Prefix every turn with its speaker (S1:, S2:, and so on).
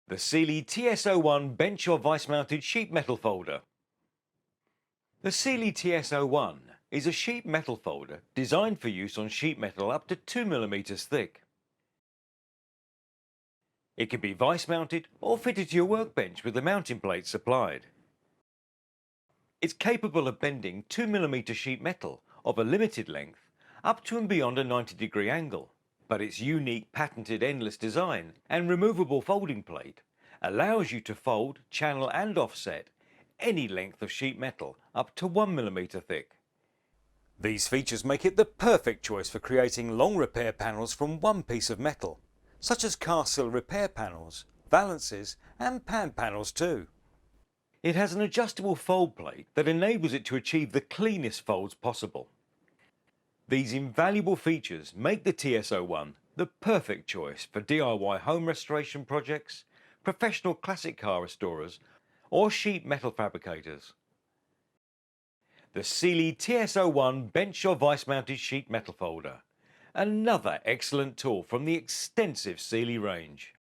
S1: The Sealey TS01 bench or vice mounted sheet metal folder. The Sealey TS01 is a sheet metal folder designed for use on sheet metal up to 2 mm thick. It can be vice mounted or fitted to your workbench with the mounting plate supplied. It's capable of bending 2 mm sheet metal of a limited length up to and beyond a 90-degree angle, but its unique patented endless design and removable folding plate allows you to fold, channel and offset any length of sheet metal up to 1 mm thick. These features make it the perfect choice for creating long repair panels from one piece of metal, such as car sill repair panels, valences and pan panels too. It has an adjustable fold plate that enables it to achieve the cleanest folds possible. These invaluable features make the TS01 the perfect choice for DIY home restoration projects, professional classic car restorers or sheet metal fabricators. The Sealey TS01 bench or vice mounted sheet metal folder. Another excellent tool from the extensive Sealey range.